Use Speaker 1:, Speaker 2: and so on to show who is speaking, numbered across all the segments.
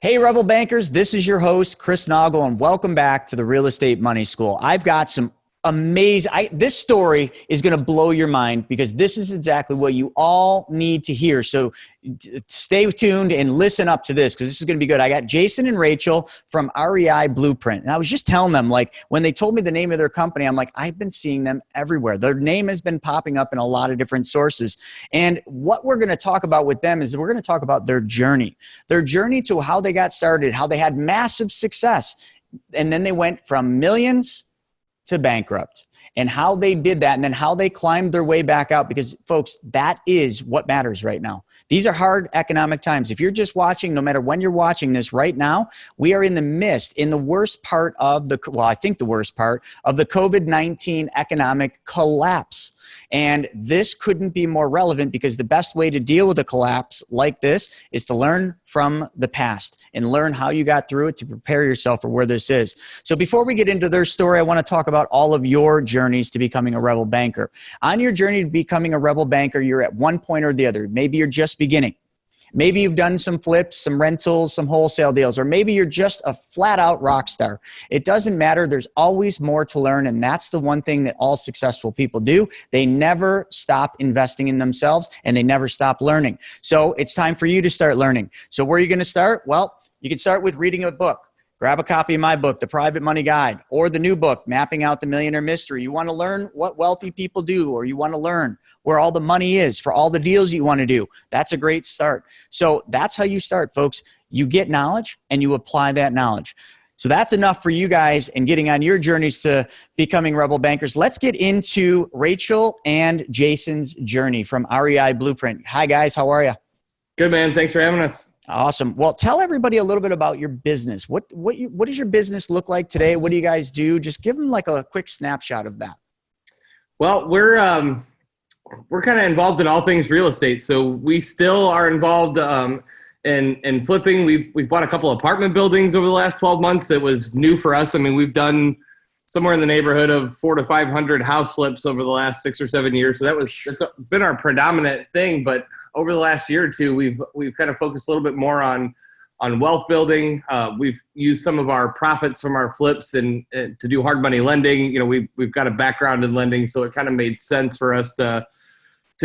Speaker 1: Hey, Rebel Bankers, this is your host, Chris Noggle, and welcome back to the Real Estate Money School. I've got some amazing, this story is going to blow your mind because this is exactly what you all need to hear. So stay tuned and listen up to this because this is going to be good. I got Jason and Rachel from REI Blueprint. And I was just telling them, like, when they told me the name of their company, I'm like, I've been seeing them everywhere. Their name has been popping up in a lot of different sources. And what we're going to talk about with them is we're going to talk about their journey to how they got started, how they had massive success. And then they went from millions to bankrupt, and how they did that, and then how they climbed their way back out. Because folks, that is what matters right now. These are hard economic times. If you're just watching, no matter when you're watching this right now, we are in the midst, in the worst part of the, well, I think the worst part of the COVID-19 economic collapse. And this couldn't be more relevant because the best way to deal with a collapse like this is to learn from the past and learn how you got through it to prepare yourself for where this is. So before we get into their story, I want to talk about all of your journeys to becoming a Rebel Banker. On your journey to becoming a Rebel Banker, you're at one point or the other. Maybe you're just beginning. Maybe you've done some flips, some rentals, some wholesale deals, or maybe you're just a flat out rock star. It doesn't matter. There's always more to learn. And that's the one thing that all successful people do. They never stop investing in themselves and they never stop learning. So it's time for you to start learning. So where are you going to start? Well, you can start with reading a book. Grab a copy of my book, The Private Money Guide, or the new book, Mapping Out the Millionaire Mystery. You want to learn what wealthy people do, or you want to learn where all the money is for all the deals you want to do. That's a great start. So that's how you start, folks. You get knowledge and you apply that knowledge. So that's enough for you guys and getting on your journeys to becoming Rebel Bankers. Let's get into Rachel and Jason's journey from REI Blueprint. Hi, guys. How are you?
Speaker 2: Good, man. Thanks for having us.
Speaker 1: Awesome. Well, tell everybody a little bit about your business. What does your business look like today? What do you guys do? Just give them like a quick snapshot of that.
Speaker 2: Well, we're kind of involved in all things real estate. So we still are involved in flipping. We've bought a couple of apartment buildings over the last 12 months. That was new for us. I mean, we've done somewhere in the neighborhood of 400 to 500 house flips over the last 6 or 7 years. So that's been our predominant thing. But over the last year or two, we've kind of focused a little bit more on wealth building. We've used some of our profits from our flips and to do hard money lending. You know, we've got a background in lending, so it kind of made sense for us to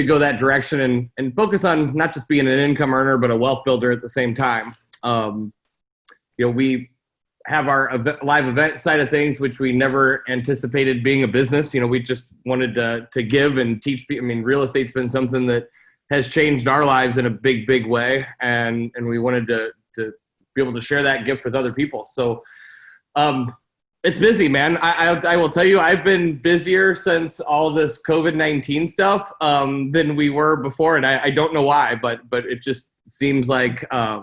Speaker 2: go that direction and focus on not just being an income earner, but a wealth builder at the same time. We have our live event side of things, which we never anticipated being a business. You know, we just wanted to give and teach people. I mean, real estate's been something that has changed our lives in a big, big way. And we wanted to be able to share that gift with other people. So it's busy, man. I will tell you, I've been busier since all this COVID-19 stuff than we were before. And I don't know why, but it just seems like, I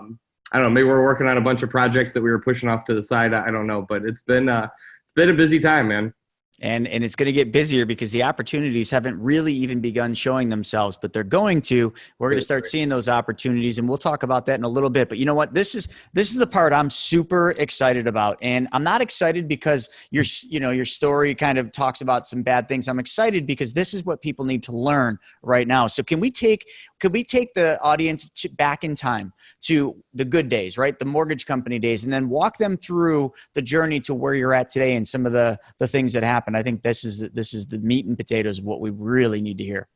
Speaker 2: don't know, maybe we're working on a bunch of projects that we were pushing off to the side. I don't know, but it's been a busy time, man.
Speaker 1: And it's going to get busier because the opportunities haven't really even begun showing themselves, but they're going to. We're going to start seeing those opportunities, and we'll talk about that in a little bit. But you know what? This is the part I'm super excited about, and I'm not excited because your story kind of talks about some bad things. I'm excited because this is what people need to learn right now. So could we take the audience back in time to the good days, right? The mortgage company days, and then walk them through the journey to where you're at today and some of the things that happened. I think this is the meat and potatoes of what we really need to hear.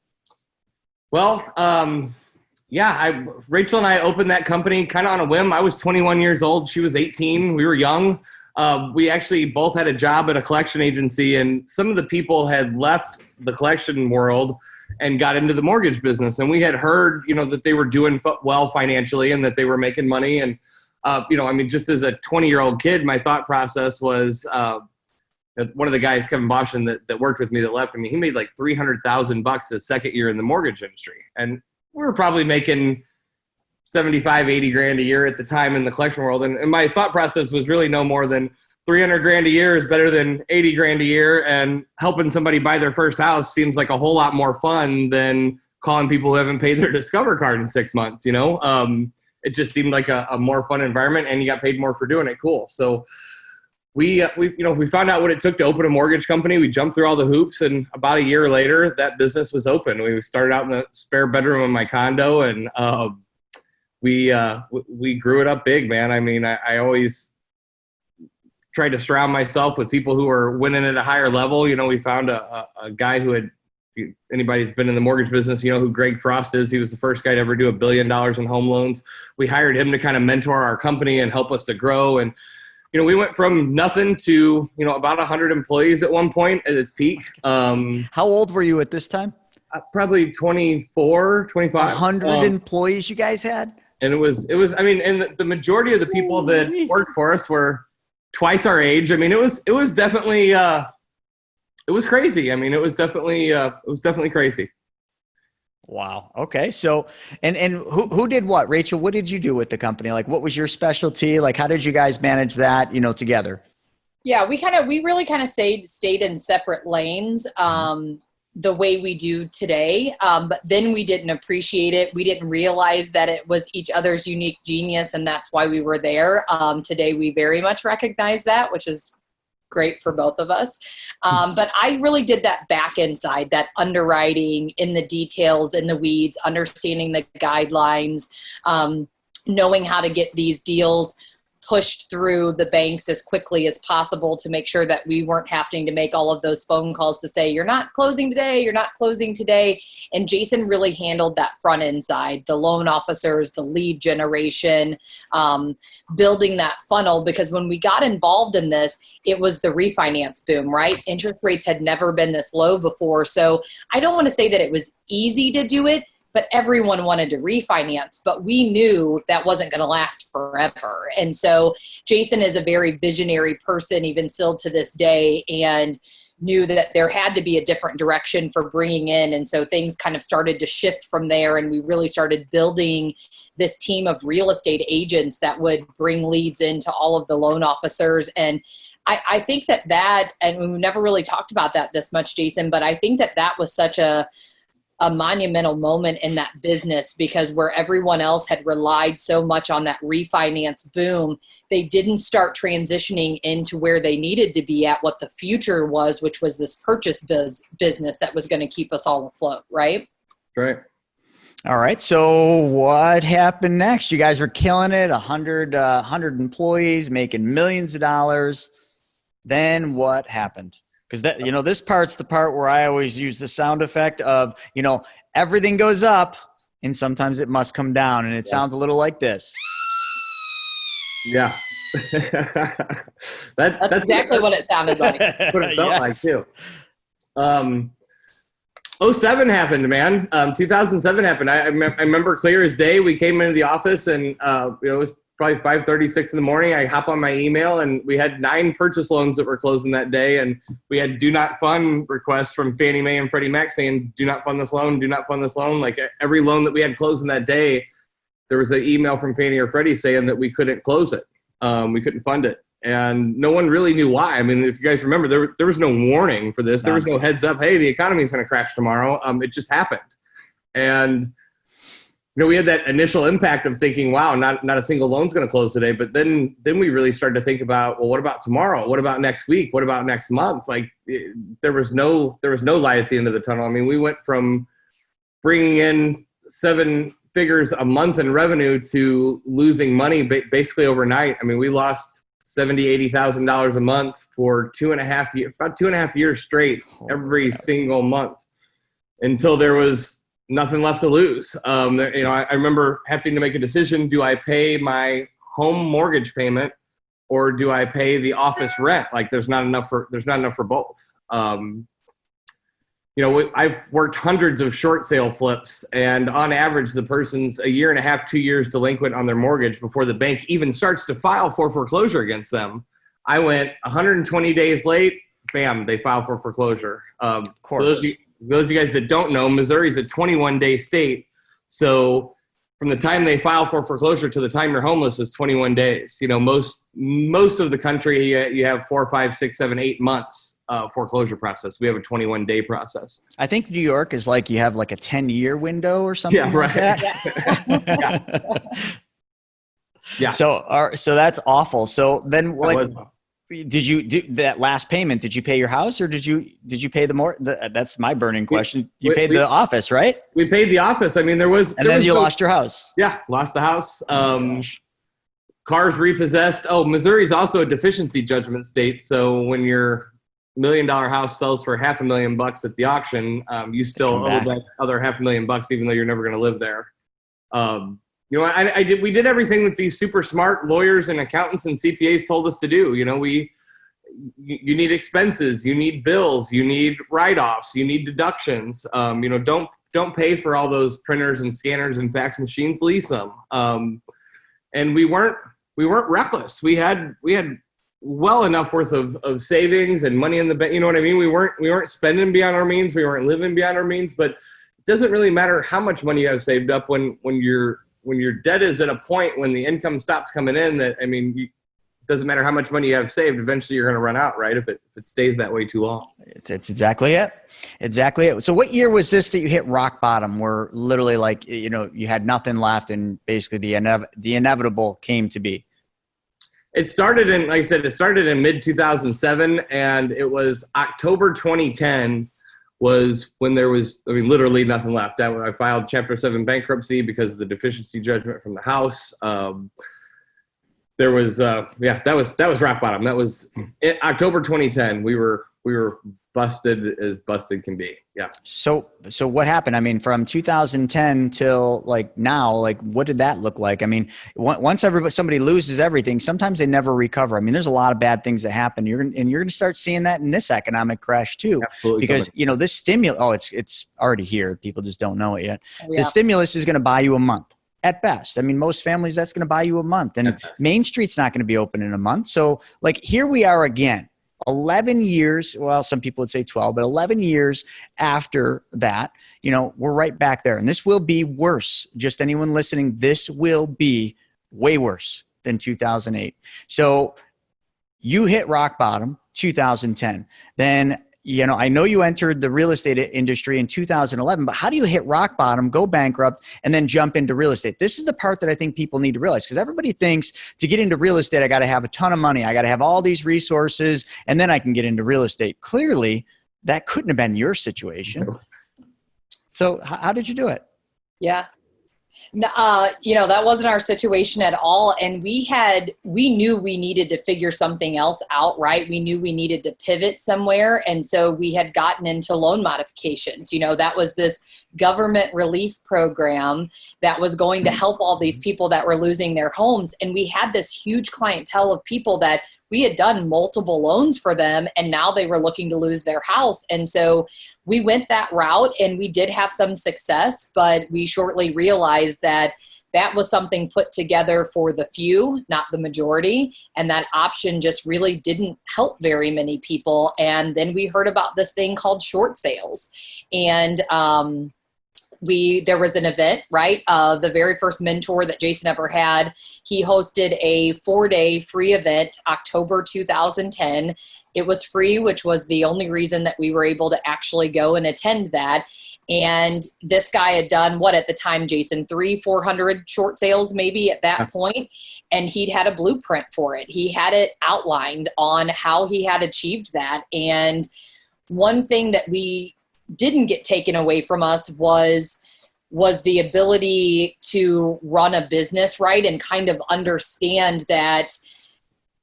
Speaker 2: Well, Rachel and I opened that company kind of on a whim. I was 21 years old. She was 18. We were young. We actually both had a job at a collection agency, and some of the people had left the collection world and got into the mortgage business. And we had heard, that they were doing well financially and that they were making money. And, just as a 20-year-old kid, my thought process was, one of the guys, Kevin Boshin, that worked with me that left, he made like $300,000 his second year in the mortgage industry. And we were probably making 75, 80 grand a year at the time in the collection world. And my thought process was really no more than 300 grand a year is better than 80 grand a year. And helping somebody buy their first house seems like a whole lot more fun than calling people who haven't paid their Discover card in 6 months. It just seemed like a more fun environment, and you got paid more for doing it. Cool. So we found out what it took to open a mortgage company. We jumped through all the hoops, and about a year later, that business was open. We started out in the spare bedroom of my condo, and we grew it up big, man. I mean, I always tried to surround myself with people who are winning at a higher level. You know, we found a guy who had, anybody who's been in the mortgage business, you know who Greg Frost is. He was the first guy to ever do $1 billion in home loans. We hired him to kind of mentor our company and help us to grow. And, you know, we went from nothing to, you know, about 100 employees at one point at its peak.
Speaker 1: How old were you at this time?
Speaker 2: Probably 24, 25.
Speaker 1: 100 employees you guys had?
Speaker 2: And it was, I mean, and the majority of the people that worked for us were twice our age. I mean, it was definitely, it was crazy. I mean, it was definitely crazy.
Speaker 1: Wow. Okay. So, and who did what? Rachel, what did you do with the company? Like, what was your specialty? Like, how did you guys manage that, you know, together?
Speaker 3: Yeah, we really kind of stayed in separate lanes. The way we do today. But then we didn't appreciate it. We didn't realize that it was each other's unique genius, and that's why we were there. Today, we very much recognize that, which is great for both of us. But I really did that back end side, that underwriting in the details, in the weeds, understanding the guidelines, knowing how to get these deals pushed through the banks as quickly as possible to make sure that we weren't having to make all of those phone calls to say, you're not closing today, you're not closing today. And Jason really handled that front end side, the loan officers, the lead generation, building that funnel, because when we got involved in this, it was the refinance boom, right? Interest rates had never been this low before. So I don't want to say that it was easy to do it, but everyone wanted to refinance, but we knew that wasn't going to last forever. And so Jason is a very visionary person, even still to this day, and knew that there had to be a different direction for bringing in. And so things kind of started to shift from there. And we really started building this team of real estate agents that would bring leads into all of the loan officers. And I think that, and we never really talked about that this much, Jason, but I think that was such a monumental moment in that business, because where everyone else had relied so much on that refinance boom, they didn't start transitioning into where they needed to be at what the future was, which was this purchase business that was going to keep us all afloat. Right.
Speaker 2: Right.
Speaker 1: All right. So what happened next? You guys were killing it. 100 employees, making millions of dollars. Then what happened? Because that, you know, this part's the part where I always use the sound effect of, you know, everything goes up and sometimes it must come down. And it sounds a little like this.
Speaker 2: Yeah.
Speaker 3: That's exactly what it sounded like.
Speaker 2: What it felt like too. 07 happened, man. 2007 happened. I remember clear as day. We came into the office and, you know, it was probably 5:30, 6 in the morning. I hop on my email and we had 9 purchase loans that were closing that day. And we had do not fund requests from Fannie Mae and Freddie Mac saying, do not fund this loan, do not fund this loan. Like every loan that we had closing that day, there was an email from Fannie or Freddie saying that we couldn't close it. We couldn't fund it. And no one really knew why. I mean, if you guys remember, there was no warning for this. There was no heads up, hey, the economy is going to crash tomorrow. It just happened. And you know, we had that initial impact of thinking, wow, not a single loan's going to close today. But then we really started to think about, well, what about tomorrow? What about next week? What about next month? Like there was no light at the end of the tunnel. I mean, we went from bringing in 7 figures a month in revenue to losing money basically overnight. I mean, we lost $70,000, $80,000 a month for 2.5 years, about 2.5 years straight, every single month, until there was nothing left to lose. You know, I remember having to make a decision. Do I pay my home mortgage payment or do I pay the office rent? Like there's not enough for both. You know, I've worked hundreds of short sale flips, and on average, the person's 1.5 years, 2 years delinquent on their mortgage before the bank even starts to file for foreclosure against them. I went 120 days late, bam, they file for foreclosure.
Speaker 1: Of course.
Speaker 2: Those of you gues that don't know, Missouri is a 21-day state. So from the time they file for foreclosure to the time you're homeless is 21 days. You know, most of the country, you have 4, 5, 6, 7, 8 months foreclosure process. We have a 21-day process.
Speaker 1: I think New York is like you have like a 10-year window or something.
Speaker 2: Yeah, right.
Speaker 1: Like that.
Speaker 2: Yeah.
Speaker 1: So that's awful. So then, like, Did you do that last payment? Did you pay your house, or did you pay the more? That's my burning question. You paid the office, right?
Speaker 2: We paid the office. I mean,
Speaker 1: then you lost your house.
Speaker 2: Yeah, lost the house.
Speaker 1: Gosh.
Speaker 2: Cars repossessed. Oh, Missouri's also a deficiency judgment state. So when your $1 million house sells for $500,000 at the auction, you still owe that other $500,000, even though you're never going to live there. We did everything that these super smart lawyers and accountants and CPAs told us to do. You need expenses, you need bills, you need write-offs, you need deductions. Don't pay for all those printers and scanners and fax machines, lease them. And we weren't reckless. We had well enough worth of savings and money in the bank. You know what I mean? We weren't spending beyond our means. We weren't living beyond our means. But it doesn't really matter how much money you have saved up when your debt is at a point when the income stops coming in. It doesn't matter how much money you have saved. Eventually, you're going to run out, right? If it stays that way too long.
Speaker 1: It's exactly it. Exactly it. So, what year was this that you hit rock bottom, where literally, you had nothing left, and basically the inevitable came to be?
Speaker 2: It started in, like I said, mid 2007, and it was October 2010 was when there was, literally nothing left. I filed Chapter 7 bankruptcy because of the deficiency judgment from the house. That was rock bottom. That was October 2010. We were busted as busted can be. Yeah. So
Speaker 1: what happened? From 2010 till now, what did that look like? Once somebody loses everything, sometimes they never recover. There's a lot of bad things that happen. You're going to start seeing that in this economic crash too.
Speaker 2: Absolutely.
Speaker 1: Because this stimulus, it's already here. People just don't know it yet. Yeah. The stimulus is going to buy you a month. At best. Most families, that's going to buy you a month. And Main Street's not going to be open in a month. So here we are again, 11 years, well, some people would say 12, but 11 years after that, we're right back there. And this will be worse. Just anyone listening, this will be way worse than 2008. So you hit rock bottom 2010. Then I know you entered the real estate industry in 2011, but how do you hit rock bottom, go bankrupt, and then jump into real estate? This is the part that I think people need to realize, because everybody thinks to get into real estate, I got to have a ton of money. I got to have all these resources, and then I can get into real estate. Clearly, that couldn't have been your situation. So how did you do it?
Speaker 3: Yeah. That wasn't our situation at all. And we knew we needed to figure something else out, right? We knew we needed to pivot somewhere. And so we had gotten into loan modifications. That was this government relief program that was going to help all these people that were losing their homes. And we had this huge clientele of people that we had done multiple loans for them, and now they were looking to lose their house. And so we went that route, and we did have some success, but we shortly realized that was something put together for the few, not the majority. And that option just really didn't help very many people. And then we heard about this thing called short sales. And there was an event, right? The very first mentor that Jason ever had, he hosted a 4-day free event, October 2010. It was free, which was the only reason that we were able to actually go and attend that. And this guy had done what at the time, Jason, 300-400 short sales maybe at that point. And he'd had a blueprint for it. He had it outlined on how he had achieved that. And one thing that we didn't get taken away from us was the ability to run a business, right? And kind of understand that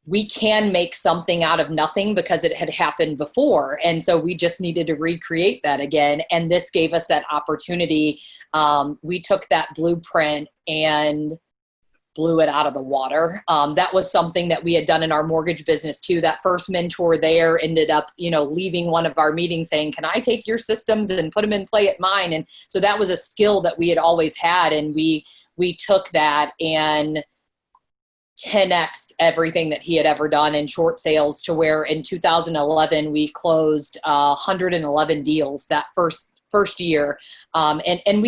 Speaker 3: we can make something out of nothing because it had happened before. And so we just needed to recreate that again. And this gave us that opportunity. We took that blueprint and blew it out of the water. That was something that we had done in our mortgage business too. That first mentor there ended up, leaving one of our meetings saying, can I take your systems and put them in play at mine? And so that was a skill that we had always had. And we took that and 10x everything that he had ever done in short sales, to where in 2011, we closed 111 deals that first year. And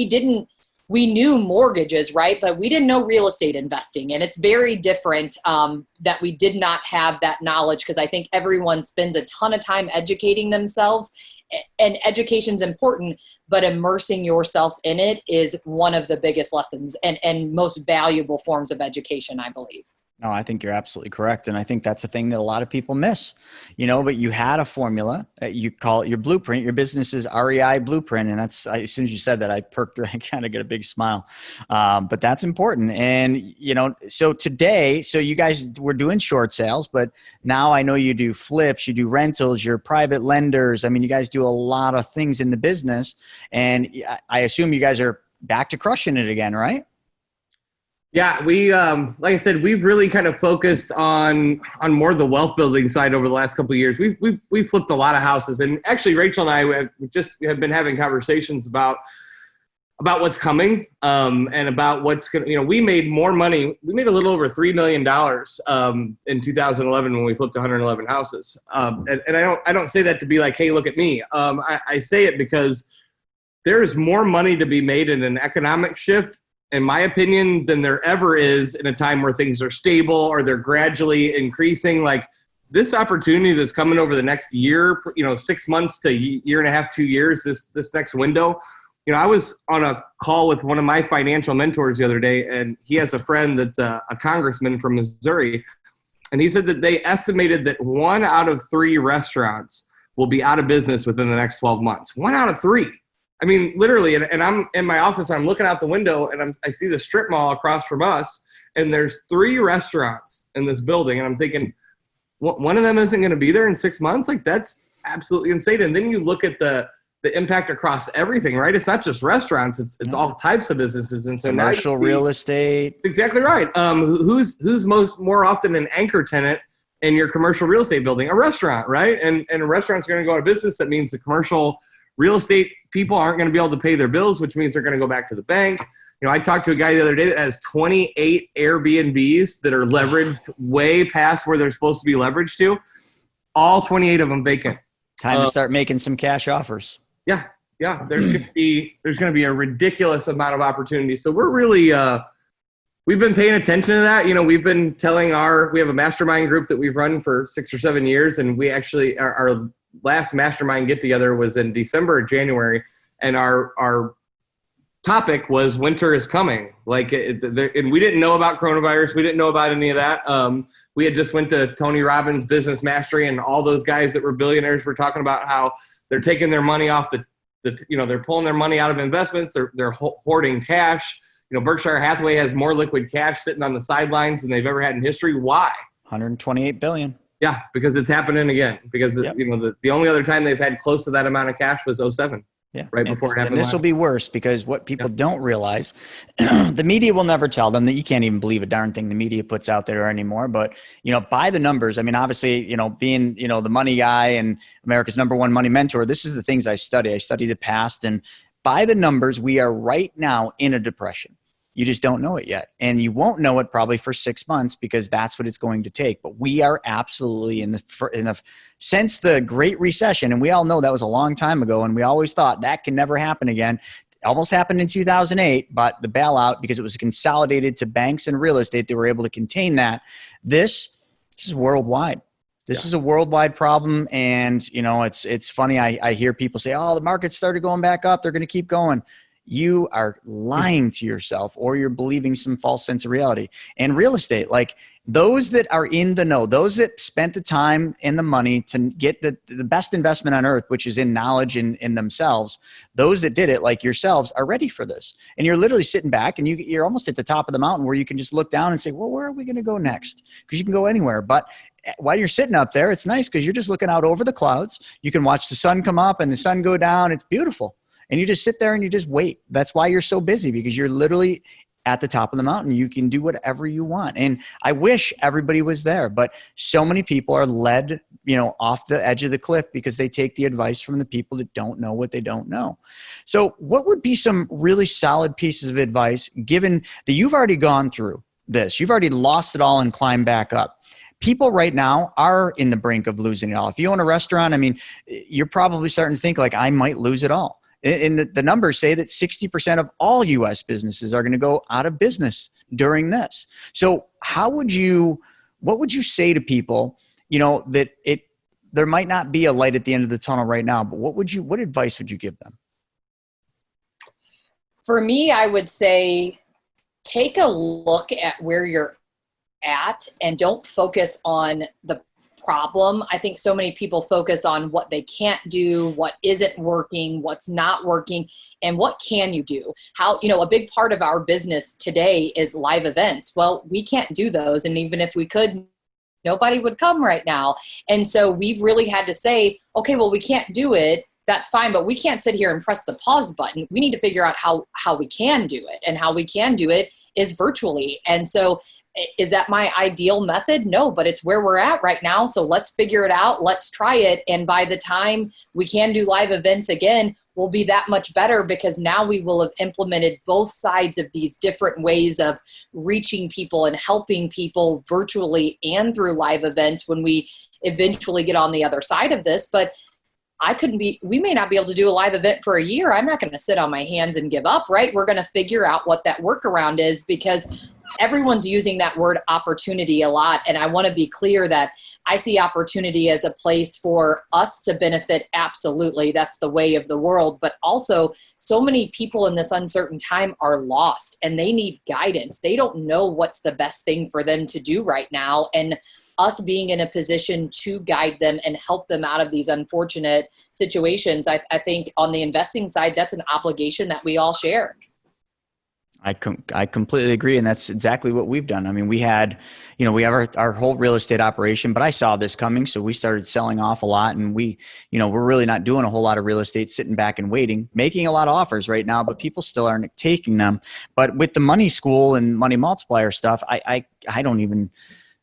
Speaker 3: we knew mortgages, right? But we didn't know real estate investing. And it's very different that we did not have that knowledge, because I think everyone spends a ton of time educating themselves. And education's important, but immersing yourself in it is one of the biggest lessons and most valuable forms of education, I believe.
Speaker 1: No, I think you're absolutely correct. And I think that's a thing that a lot of people miss, but you had a formula. You call it your blueprint. Your business is REI Blueprint. And as soon as you said that, I perked, I kind of get a big smile. But that's important. And, so today, so you guys were doing short sales, but now I know you do flips, you do rentals, you're private lenders. I mean, you guys do a lot of things in the business. And I assume you guys are back to crushing it again, right?
Speaker 2: Yeah, we like I said, we've really kind of focused on more of the wealth building side over the last couple of years. We've flipped a lot of houses, and actually Rachel and I have been having conversations about what's coming, and about what's going. We made more money. We made a little over $3 million in 2011 when we flipped 111 houses. And I don't say that to be like, hey, look at me. I say it because there is more money to be made in an economic shift, in my opinion, than there ever is in a time where things are stable or they're gradually increasing. Like this opportunity that's coming over the next year, 6 months to year and a half, 2 years, this next window. I was on a call with one of my financial mentors the other day, and he has a friend that's a congressman from Missouri. And he said that they estimated that 1 out of 3 restaurants will be out of business within the next 12 months. 1 out of 3. I mean, literally, and I'm in my office, I'm looking out the window, and I see the strip mall across from us, and there's 3 restaurants in this building, and I'm thinking, one of them isn't going to be there in 6 months? Like, that's absolutely insane. And then you look at the impact across everything, right? It's not just restaurants, it's all types of businesses. And so
Speaker 1: commercial real estate.
Speaker 2: Exactly right. Who's more often an anchor tenant in your commercial real estate building? A restaurant, right? And a restaurant's going to go out of business. That means the commercial real estate people aren't going to be able to pay their bills, which means they're going to go back to the bank. I talked to a guy the other day that has 28 Airbnbs that are leveraged way past where they're supposed to be leveraged to. All 28 of them vacant.
Speaker 1: Time to start making some cash offers.
Speaker 2: Yeah. There's going to be a ridiculous amount of opportunity. So we're really, we've been paying attention to that. We've been telling we have a mastermind group that we've run for 6 or 7 years. And we actually, our last mastermind get together was in December or January. And our topic was winter is coming. And we didn't know about coronavirus. We didn't know about any of that. We had just went to Tony Robbins' Business Mastery, and all those guys that were billionaires were talking about how they're taking their money off they're pulling their money out of investments. They're hoarding cash. Berkshire Hathaway has more liquid cash sitting on the sidelines than they've ever had in history. Why?
Speaker 1: 128 billion.
Speaker 2: Yeah, because it's happening again. Because the only other time they've had close to that amount of cash was 2007.
Speaker 1: Yeah.
Speaker 2: Right before it happened.
Speaker 1: And this will be worse because what people don't realize, the media will never tell them that you can't even believe a darn thing the media puts out there anymore. But, by the numbers, I mean, obviously, being, the money guy and America's #1 money mentor, this is the things I study. I study the past, and by the numbers, we are right now in a depression. You just don't know it yet. And you won't know it probably for 6 months because that's what it's going to take. But we are absolutely since the Great Recession, and we all know that was a long time ago, and we always thought that can never happen again. It almost happened in 2008, but the bailout, because it was consolidated to banks and real estate, they were able to contain that. This is worldwide. This is a worldwide problem. And, it's funny. I hear people say, oh, the market started going back up. They're going to keep going. You are lying to yourself, or you're believing some false sense of reality. And real estate, like those that are in the know, those that spent the time and the money to get the best investment on earth, which is in knowledge in themselves, those that did it like yourselves are ready for this. And you're literally sitting back and you're almost at the top of the mountain where you can just look down and say, well, where are we going to go next? Because you can go anywhere. But while you're sitting up there, it's nice because you're just looking out over the clouds. You can watch the sun come up and the sun go down. It's beautiful. And you just sit there and you just wait. That's why you're so busy, because you're literally at the top of the mountain. You can do whatever you want. And I wish everybody was there, but so many people are led, off the edge of the cliff because they take the advice from the people that don't know what they don't know. So what would be some really solid pieces of advice, given that you've already gone through this, you've already lost it all and climbed back up? People right now are in the brink of losing it all. If you own a restaurant, I mean, you're probably starting to think like, I might lose it all. And the numbers say that 60% of all U.S. businesses are going to go out of business during this. So what would you say to people, that there might not be a light at the end of the tunnel right now, but what advice would you give them?
Speaker 3: For me, I would say, take a look at where you're at and don't focus on the problem. I think so many people focus on what they can't do, what isn't working, what's not working, and what can you do? How, a big part of our business today is live events. Well, we can't do those. And even if we could, nobody would come right now. And so we've really had to say, okay, well, we can't do it. That's fine, but we can't sit here and press the pause button. We need to figure out how we can do it. And how we can do it is virtually. And so is that my ideal method? No, but it's where we're at right now. So let's figure it out. Let's try it. And by the time we can do live events again, we'll be that much better, because now we will have implemented both sides of these different ways of reaching people and helping people virtually and through live events when we eventually get on the other side of this. But we may not be able to do a live event for a year. I'm not going to sit on my hands and give up, right? We're going to figure out what that workaround is, because everyone's using that word opportunity a lot. And I want to be clear that I see opportunity as a place for us to benefit. Absolutely. That's the way of the world. But also, so many people in this uncertain time are lost and they need guidance. They don't know what's the best thing for them to do right now. And us being in a position to guide them and help them out of these unfortunate situations, I think on the investing side, that's an obligation that we all share.
Speaker 1: I completely agree. And that's exactly what we've done. I mean, we have our whole real estate operation, but I saw this coming. So we started selling off a lot, and we're really not doing a whole lot of real estate, sitting back and waiting, making a lot of offers right now, but people still aren't taking them. But with the money school and money multiplier stuff, I don't even,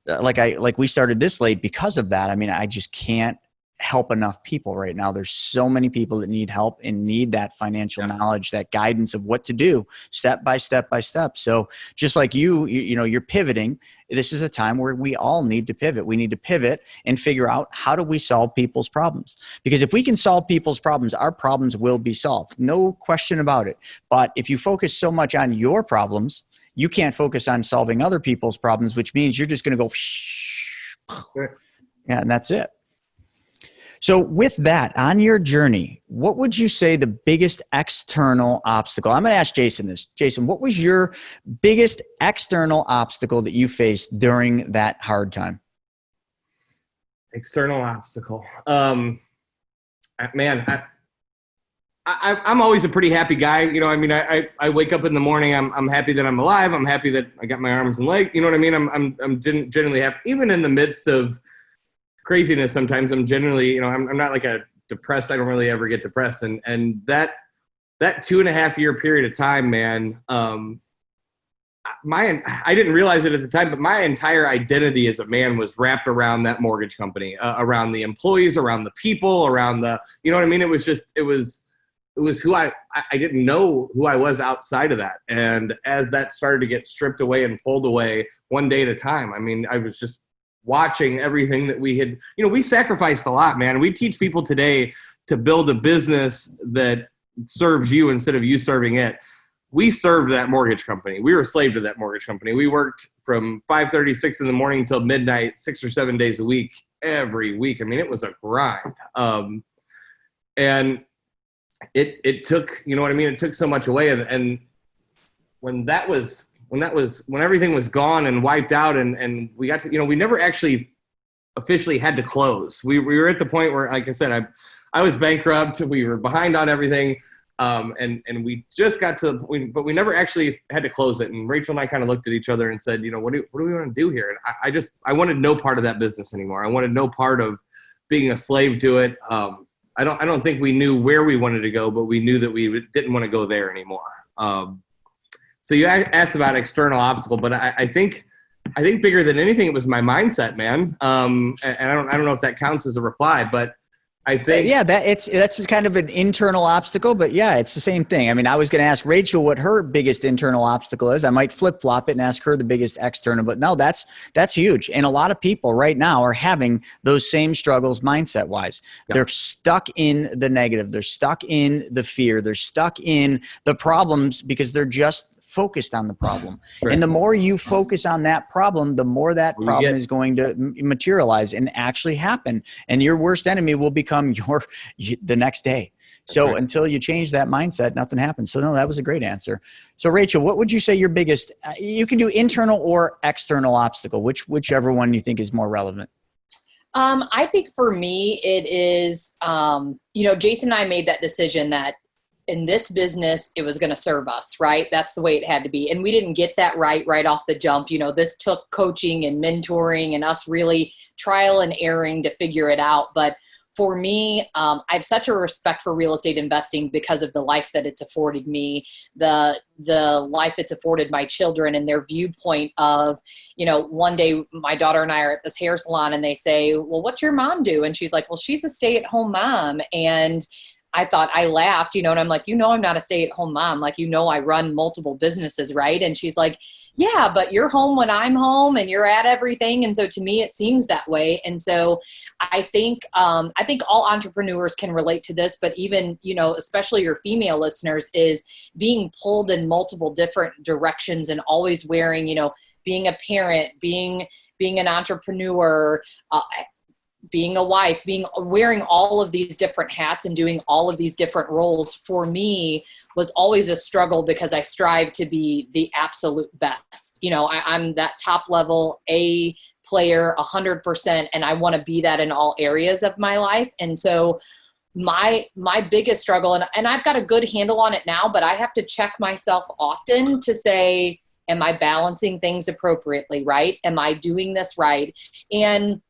Speaker 1: like we started this late because of that. I mean, I just can't help enough people right now. There's so many people that need help and need that financial knowledge, that guidance of what to do step by step by step. So just like you're pivoting. This is a time where we all need to pivot. We need to pivot and figure out, how do we solve people's problems? Because if we can solve people's problems, our problems will be solved. No question about it. But if you focus so much on your problems, you can't focus on solving other people's problems, which means you're just going to go, yeah, and that's it. So with that, on your journey, what would you say the biggest external obstacle? I'm going to ask Jason this. Jason, what was your biggest external obstacle that you faced during that hard time?
Speaker 2: External obstacle. Man, I'm always a pretty happy guy. I wake up in the morning. I'm happy that I'm alive. I'm happy that I got my arms and legs. You know what I mean? I'm generally happy, even in the midst of craziness. Sometimes I'm generally, I'm not like a depressed. I don't really ever get depressed. And that 2.5 year period of time, man, I didn't realize it at the time, but my entire identity as a man was wrapped around that mortgage company, around the employees, around the people, around the, you know what I mean? It was who I didn't know who I was outside of that. And as that started to get stripped away and pulled away one day at a time, I mean, I was just watching everything that we had, we sacrificed a lot, man. We teach people today to build a business that serves you instead of you serving it. We served that mortgage company. We were a slave to that mortgage company. We worked from 5:30, 6 in the morning until midnight, 6 or 7 days a week, every week. I mean, it was a grind. And it took, you know what I mean? It took so much away. And when everything was gone and wiped out, and we got to, we never actually officially had to close. We were at the point where, like I said, I was bankrupt. We were behind on everything. And we just got to the point, but we never actually had to close it. And Rachel and I kind of looked at each other and said, what do we want to do here? And I wanted no part of that business anymore. I wanted no part of being a slave to it. I don't think we knew where we wanted to go, but we knew that we didn't want to go there anymore. So you asked about external obstacle, but I think bigger than anything, it was my mindset, man. And I don't know if that counts as a reply, but I think that's kind of an internal obstacle, but yeah, it's the same thing. I mean, I was going to ask Rachel what her biggest internal obstacle is. I might flip flop it and ask her the biggest external, but no, that's huge. And a lot of people right now are having those same struggles mindset wise. Yep. They're stuck in the negative. They're stuck in the fear. They're stuck in the problems because they're just
Speaker 1: focused on the problem.
Speaker 2: Right.
Speaker 1: And the more you focus on that problem, the more that problem is going to materialize and actually happen. And your worst enemy will become the next day. So until you change that mindset, nothing happens. So no, that was a great answer. So Rachel, what would you say your biggest, you can do internal or external obstacle, whichever one you think is more relevant?
Speaker 3: I think for me, it is, Jason and I made that decision that in this business, it was going to serve us, right? That's the way it had to be. And we didn't get that right off the jump. This took coaching and mentoring and us really trial and erroring to figure it out. But for me, I have such a respect for real estate investing because of the life that it's afforded me, the life it's afforded my children, and their viewpoint of, one day my daughter and I are at this hair salon and they say, well, what's your mom do? And she's like, well, she's a stay-at-home mom. And I laughed, and I'm like, I'm not a stay-at-home mom. Like, I run multiple businesses, right? And she's like, yeah, but you're home when I'm home and you're at everything. And so to me, it seems that way. And so I think all entrepreneurs can relate to this, but even, especially your female listeners, is being pulled in multiple different directions and always wearing, being a parent, being an entrepreneur, being a wife, wearing all of these different hats and doing all of these different roles for me was always a struggle because I strive to be the absolute best. I'm that top level A player 100%, and I want to be that in all areas of my life. And so my biggest struggle, and I've got a good handle on it now, but I have to check myself often to say, am I balancing things appropriately, right? Am I doing this right? And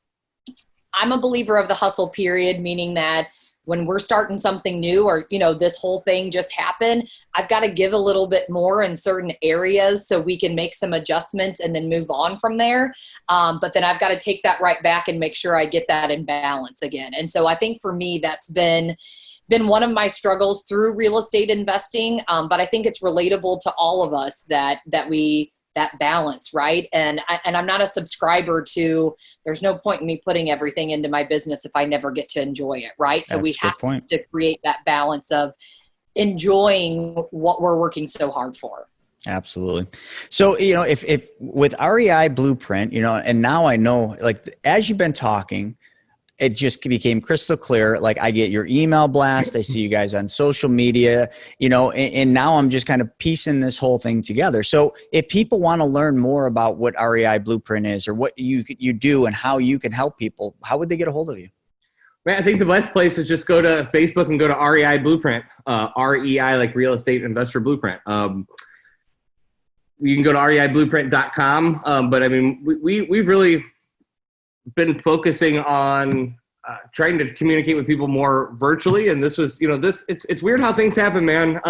Speaker 3: I'm a believer of the hustle period, meaning that when we're starting something new or, this whole thing just happened, I've got to give a little bit more in certain areas so we can make some adjustments and then move on from there. But then I've got to take that right back and make sure I get that in balance again. And so I think for me, that's been one of my struggles through real estate investing. But I think it's relatable to all of us that balance, right? And I'm not a subscriber to, there's no point in me putting everything into my business if I never get to enjoy it, right? So we have to create that balance of enjoying what we're working so hard for.
Speaker 1: Absolutely. So, if with REI Blueprint, and now I know, like, as you've been talking, it just became crystal clear. Like, I get your email blast. I see you guys on social media, and now I'm just kind of piecing this whole thing together. So if people want to learn more about what REI Blueprint is or what you do and how you can help people, how would they get a hold of you?
Speaker 2: Man, I think the best place is just go to Facebook and go to REI Blueprint, REI, like real estate investor blueprint. You can go to reiblueprint.com. But I mean, we've really been focusing on trying to communicate with people more virtually. And this was, it's weird how things happen, man.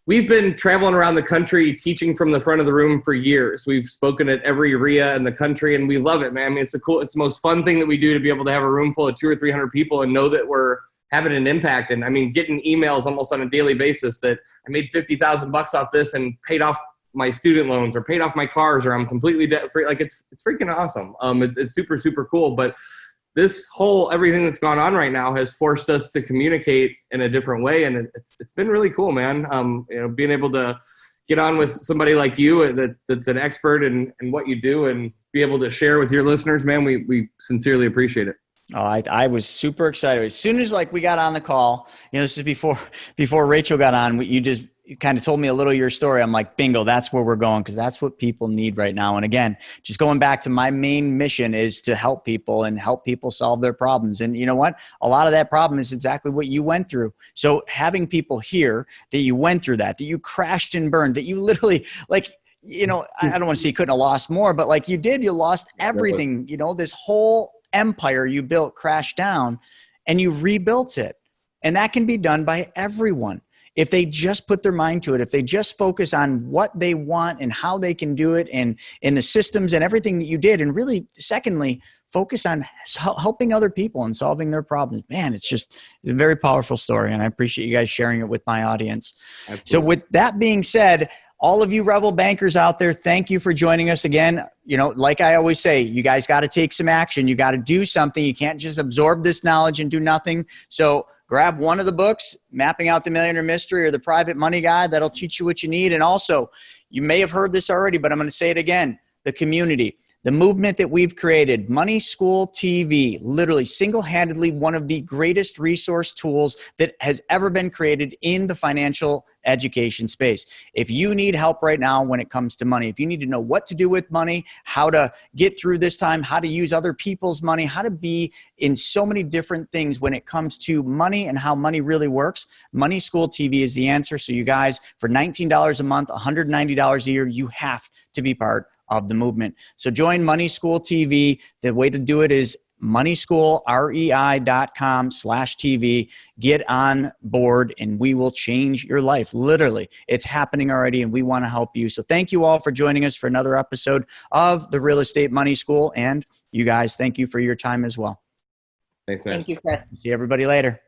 Speaker 2: We've been traveling around the country teaching from the front of the room for years. We've spoken at every REIA in the country and we love it, man. I mean, it's the most fun thing that we do to be able to have a room full of 200 or 300 people and know that we're having an impact. And I mean, getting emails almost on a daily basis that I made $50,000 off this and paid off my student loans or paid off my cars, or I'm completely debt free. Like it's freaking awesome. It's super, super cool. But this everything that's gone on right now has forced us to communicate in a different way. And it's been really cool, man. Being able to get on with somebody like you that's an expert in what you do and be able to share with your listeners, man, we sincerely appreciate it.
Speaker 1: Oh, I was super excited. As soon as we got on the call, this is before Rachel got on, you kind of told me a little of your story. I'm like, bingo, that's where we're going, because that's what people need right now. And again, just going back to my main mission is to help people and help people solve their problems. And you know what? A lot of that problem is exactly what you went through. So having people hear that you went through that you crashed and burned, that you literally I don't want to say you couldn't have lost more, but you lost everything. This whole empire you built crashed down and you rebuilt it. And that can be done by everyone. If they just put their mind to it, if they just focus on what they want and how they can do it and in the systems and everything that you did. And really, secondly, focus on helping other people and solving their problems. Man, it's a very powerful story. And I appreciate you guys sharing it with my audience. Absolutely. So with that being said, all of you Rebel bankers out there, thank you for joining us again. Like I always say, you guys got to take some action. You got to do something. You can't just absorb this knowledge and do nothing. So grab one of the books, Mapping Out the Millionaire Mystery or The Private Money Guide. That'll teach you what you need. And also, you may have heard this already, but I'm going to say it again, the community. The movement that we've created, Money School TV, literally single-handedly one of the greatest resource tools that has ever been created in the financial education space. If you need help right now when it comes to money, if you need to know what to do with money, how to get through this time, how to use other people's money, how to be in so many different things when it comes to money and how money really works, Money School TV is the answer. So you guys, for $19 a month, $190 a year, you have to be part of the movement. So join Money School TV. The way to do it is moneyschoolrei.com/TV. Get on board and we will change your life. Literally, it's happening already and we want to help you. So thank you all for joining us for another episode of the Real Estate Money School. And you guys, thank you for your time as well.
Speaker 2: Thanks, man.
Speaker 3: Thank you, Chris.
Speaker 1: See everybody later.